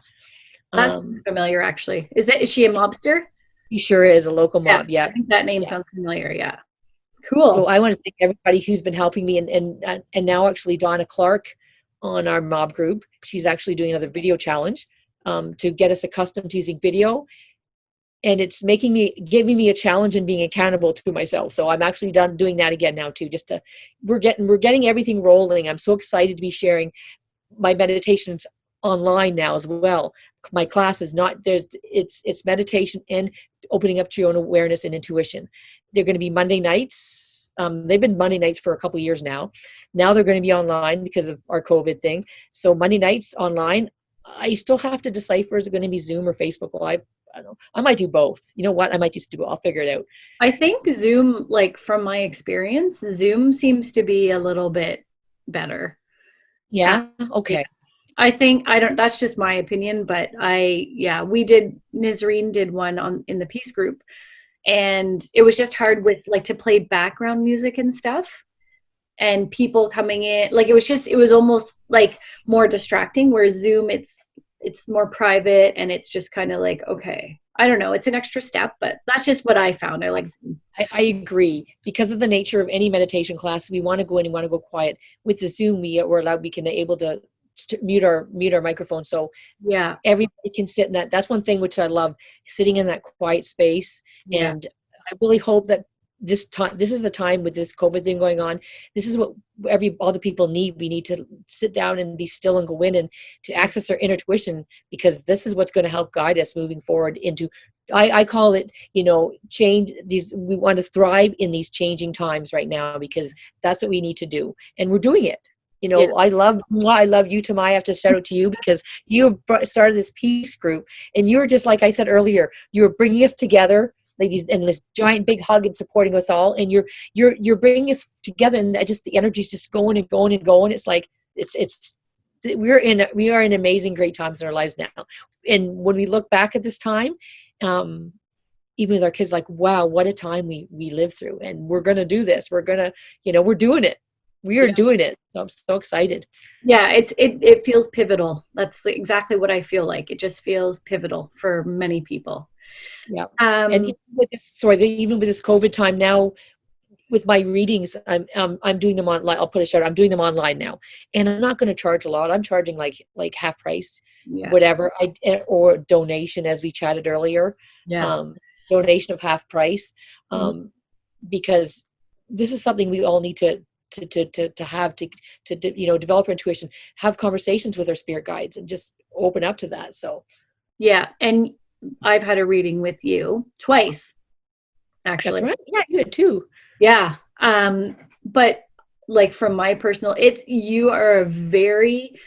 That's familiar, actually. Is she a mobster? He sure is a local mob. Yeah. I think that name sounds familiar. Yeah. Cool. So I want to thank everybody who's been helping me, and now actually Donna Clark on our mob group. She's actually doing another video challenge to get us accustomed to using video. And it's giving me a challenge and being accountable to myself. So I'm actually done doing that again now too. We're getting everything rolling. I'm so excited to be sharing my meditations online now as well. My class is it's meditation and opening up to your own awareness and intuition. They're going to be Monday nights. They've been Monday nights for a couple of years now. Now they're going to be online because of our COVID thing. So Monday nights online. I still have to decipher, is it going to be Zoom or Facebook Live? I don't know. I might do both. You know what? I might just do it. I'll figure it out. I think Zoom, like from my experience, Zoom seems to be a little bit better. Yeah. Okay. I think, that's just my opinion, but Nizreen did one in the P.E.A.C.E group, and it was just hard with like to play background music and stuff and people coming in. Like it was almost like more distracting, whereas Zoom, it's more private and it's just kind of like, okay, I don't know. It's an extra step, but that's just what I found. I like Zoom. I agree. Because of the nature of any meditation class, we want to go in and want to go quiet. With the Zoom, we can able to mute our microphone. So yeah, everybody can sit in that. That's one thing which I love, sitting in that quiet space. Yeah. And I really hope that this is the time with this COVID thing going on. This is what all the people need. We need to sit down and be still and go in and to access our intuition, because this is what's going to help guide us moving forward into, I call it, change these. We want to thrive in these changing times right now, because that's what we need to do. And we're doing it. Yeah. I love you, Tamiah. I have to shout out to you because you have started this P.E.A.C.E group, and you're just, like I said earlier, you're bringing us together, like these, and this giant big hug and supporting us all, and you're bringing us together, and just the energy's just going and going and going. It's like we are in amazing, great times in our lives now. And when we look back at this time, even with our kids, like, wow, what a time we lived through, and we're gonna do this. We're gonna, we're doing it. We are doing it. So I'm so excited. Yeah, it feels pivotal. That's exactly what I feel like. It just feels pivotal for many people. Yeah. And Um, even with this, sorry, even with this COVID time now, with my readings, I'm doing them online. I'll put a shout out. I'm doing them online now, and I'm not going to charge a lot. I'm charging like half price, yeah, whatever. Or donation, as we chatted earlier, yeah. um, donation of half price, Mhm. because this is something we all need to have to develop our intuition, have conversations with our spirit guides, and just open up to that. So Yeah, and I've had a reading with you twice, that's actually. right. Yeah, you did too. Yeah. But like from my personal, you are a very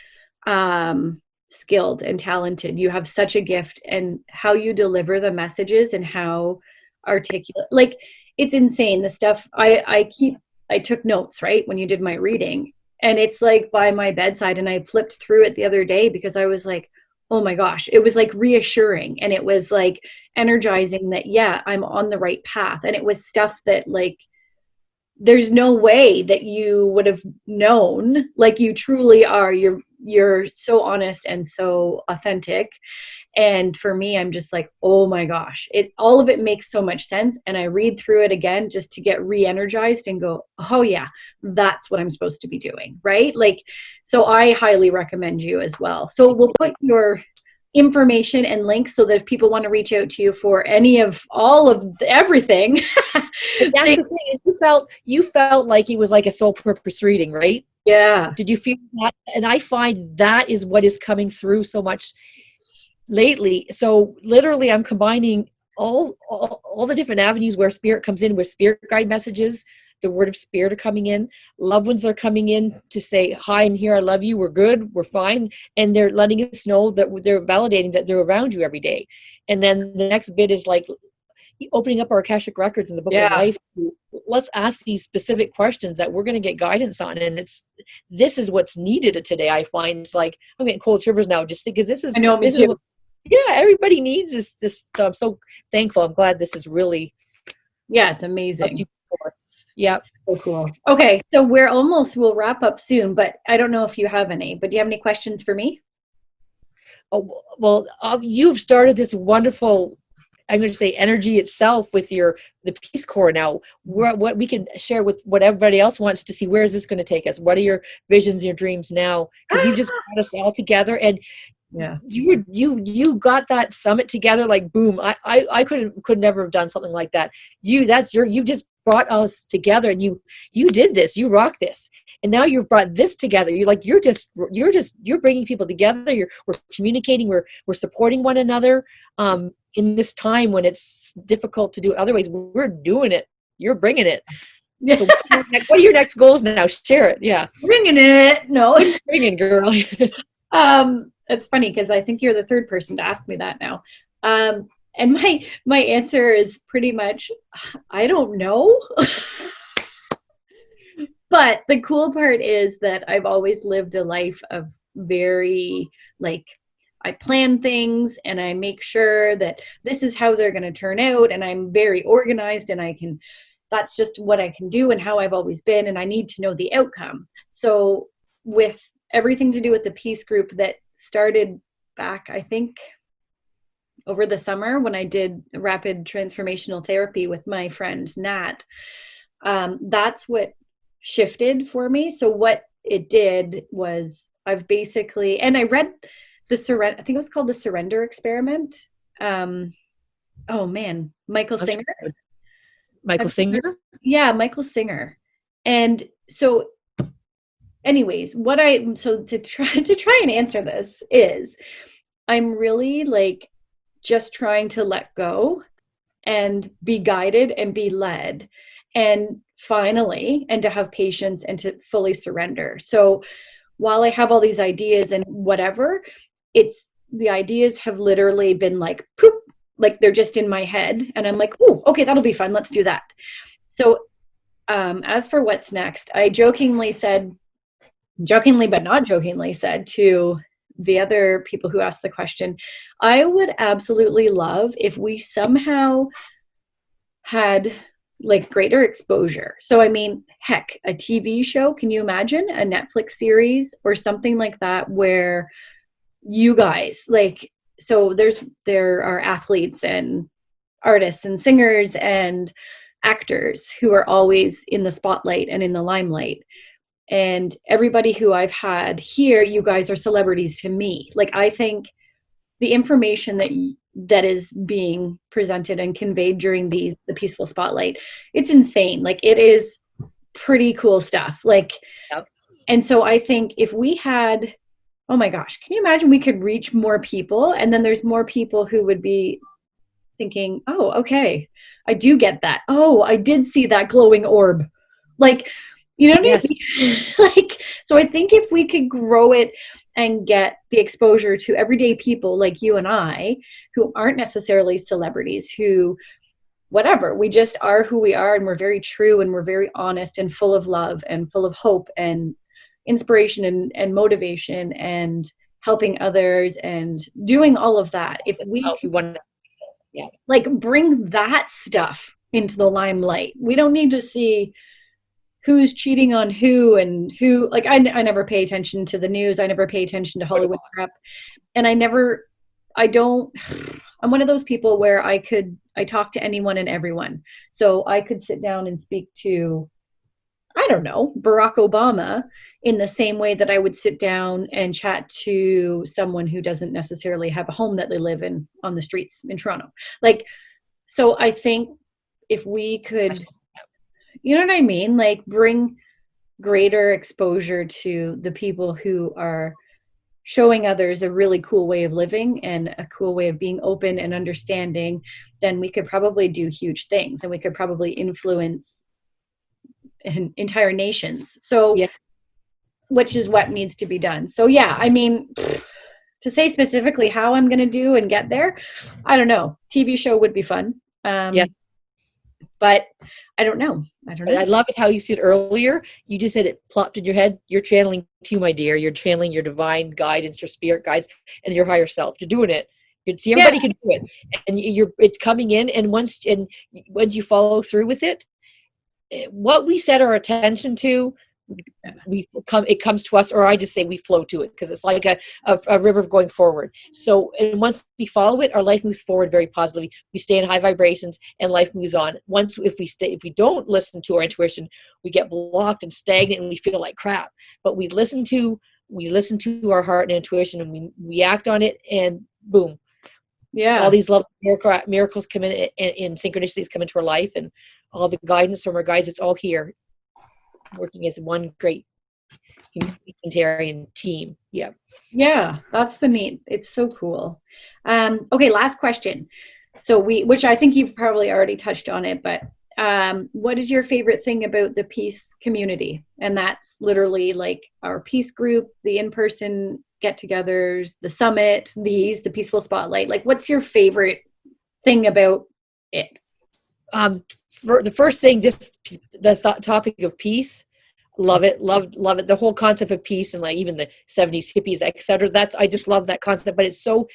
skilled and talented. You have such a gift, and how you deliver the messages and how articulate, like it's insane. The stuff I took notes, right, when you did my reading, and it's like by my bedside, and I flipped through it the other day because I was like, oh my gosh, it was like reassuring, and it was like energizing that, yeah, I'm on the right path. And it was stuff that, like, there's no way that you would have known. Like, you truly are, you're so honest and so authentic. And for me, I'm just like, oh my gosh, it all of it makes so much sense. And I read through it again just to get re-energized and go, oh yeah, that's what I'm supposed to be doing, right? Like, so I highly recommend you as well. So we'll put your information and links so that if people want to reach out to you for any of all of everything. But that's the thing. You felt like it was like a soul purpose reading, right? Yeah. Did you feel that? And I find that is what is coming through so much lately. So literally, I'm combining all the different avenues where spirit comes in, where spirit guide messages, the word of spirit are coming in, loved ones are coming in to say, hi, I'm here, I love you, we're good, we're fine. And they're letting us know that they're validating that they're around you every day. And then the next bit is like opening up our Akashic records in the book of Yeah. life. Let's ask these specific questions that we're going to get guidance on. And this is what's needed today. I find it's like, I'm getting cold shivers now just because I know, me this is too. what, yeah, everybody needs this. So I'm so thankful. I'm glad this is really Yeah, it's up to amazing. you. Yeah. So cool. Okay, so we'll wrap up soon, but I don't know if you have any, but do you have any questions for me? Oh, well, you've started this wonderful, I'm going to say, energy itself with the Peace Corps now. What we can share with what everybody else wants to see. Where is this going to take us? What are your visions, your dreams now? Because you just brought us all together, and Yeah. you got that summit together like boom. I could never have done something like that. You just brought us together, and you did this. You rock this. And now you've brought this together. You're bringing people together. We're communicating. We're supporting one another. In this time when it's difficult to do it otherwise, we're doing it. You're bringing it. Yeah. So what are your next goals now? Share it. Yeah. Bringing it. No. What are you bringing, girl? It's funny because I think you're the third person to ask me that now. And my answer is pretty much, I don't know. But the cool part is that I've always lived a life of very, like, I plan things and I make sure that this is how they're going to turn out. And I'm very organized, and that's just what I can do and how I've always been. And I need to know the outcome. So with everything to do with the peace group that started back, I think, over the summer when I did rapid transformational therapy with my friend Nat, that's what shifted for me. So what it did was I've basically, and I read I think it was called the Surrender Experiment. Oh man, Michael Singer. Michael Singer. Yeah, Michael Singer. And so anyways, to try and answer this is, I'm really like just trying to let go and be guided and be led, and finally, and to have patience and to fully surrender. So while I have all these ideas and whatever, it's the ideas have literally been like poop, like they're just in my head, and I'm like, oh, okay, that'll be fun, let's do that. So as for what's next, I jokingly but not jokingly said to the other people who asked the question, I would absolutely love if we somehow had like greater exposure. So, I mean, heck, a TV show, can you imagine a Netflix series or something like that where you guys like, so there are athletes and artists and singers and actors who are always in the spotlight and in the limelight. And everybody who I've had here, you guys are celebrities to me. Like, I think the information that is being presented and conveyed during the Peaceful Spotlight, it's insane. Like, it is pretty cool stuff. Like, Yep. and so I think if we had, oh my gosh, can you imagine we could reach more people, and then there's more people who would be thinking, oh, okay, I do get that. Oh, I did see that glowing orb. Like, you know what I mean? Like, so I think if we could grow it and get the exposure to everyday people like you and I, who aren't necessarily celebrities, who, whatever, we just are who we are, and we're very true, and we're very honest, and full of love, and full of hope, and inspiration, and motivation, and helping others, and doing all of that. If we could, like, bring that stuff into the limelight, we don't need to see who's cheating on who and who. Like, I never pay attention to the news. I never pay attention to Hollywood crap. And I'm one of those people where I talk to anyone and everyone. So I could sit down and speak to, I don't know, Barack Obama in the same way that I would sit down and chat to someone who doesn't necessarily have a home that they live in on the streets in Toronto. Like, so I think if we could, you know what I mean? Like, bring greater exposure to the people who are showing others a really cool way of living and a cool way of being open and understanding, then we could probably do huge things, and we could probably influence entire nations. So, which is what needs to be done. So, yeah, I mean, to say specifically how I'm going to do and get there, I don't know. TV show would be fun. But I don't know. I love it how you said earlier. You just said it plopped in your head. You're channeling too, my dear. You're channeling your divine guidance, your spirit guides, and your higher self. You're doing it. See, everybody can do it, and it's coming in. And once you follow through with it, what we set our attention to, it comes to us, or I just say we flow to it, because it's like a river going forward. So, and once we follow it, our life moves forward very positively. We stay in high vibrations, and life moves on. If we don't listen to our intuition, we get blocked and stagnant, and we feel like crap. But we listen to our heart and intuition, and we act on it, and boom, all these love miracles come in synchronicities come into our life, and all the guidance from our guides. It's all here, working as one great humanitarian team. Yeah, that's the neat. It's so cool. Okay, last question. So which I think you've probably already touched on it, but what is your favorite thing about the P.E.A.C.E community? And that's literally like our P.E.A.C.E group, the in-person get-togethers, the summit, the Peaceful Spotlight. Like, what's your favorite thing about it? For the first thing, just the topic of peace. Love it. The whole concept of peace, and like even the 70s hippies, etc. I just love that concept, but it's so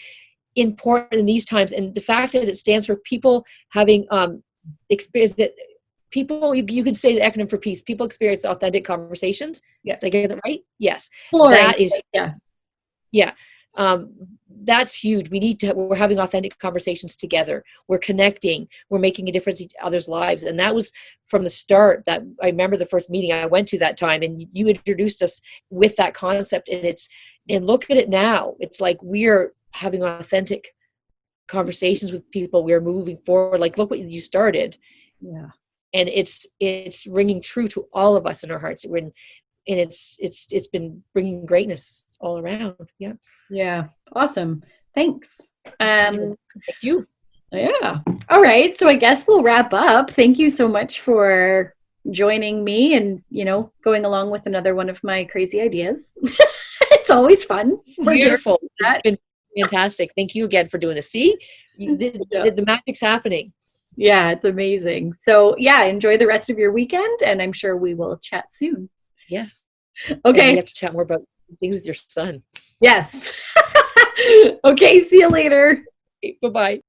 important in these times. And the fact that it stands for people having experience that people, you could say the acronym for peace, people experience authentic conversations. Did I get that right? Yes. That is, that's huge. We're having authentic conversations together. We're connecting. We're making a difference in each other's lives. And that was from the start. That I remember the first meeting I went to that time, and you introduced us with that concept. And look at it now. It's like we're having authentic conversations with people. We're moving forward. Like, look what you started. Yeah. And it's ringing true to all of us in our hearts. And it's been bringing greatness all around. Yeah. Awesome. Thanks. Thank you. Yeah. All right. So I guess we'll wrap up. Thank you so much for joining me and, going along with another one of my crazy ideas. It's always fun. Beautiful. It's been fantastic. Thank you again for doing this. See, the magic's happening. Yeah, it's amazing. So enjoy the rest of your weekend, and I'm sure we will chat soon. Yes. Okay. We have to chat more about things with your son. Yes. Okay. See you later. Okay, bye-bye.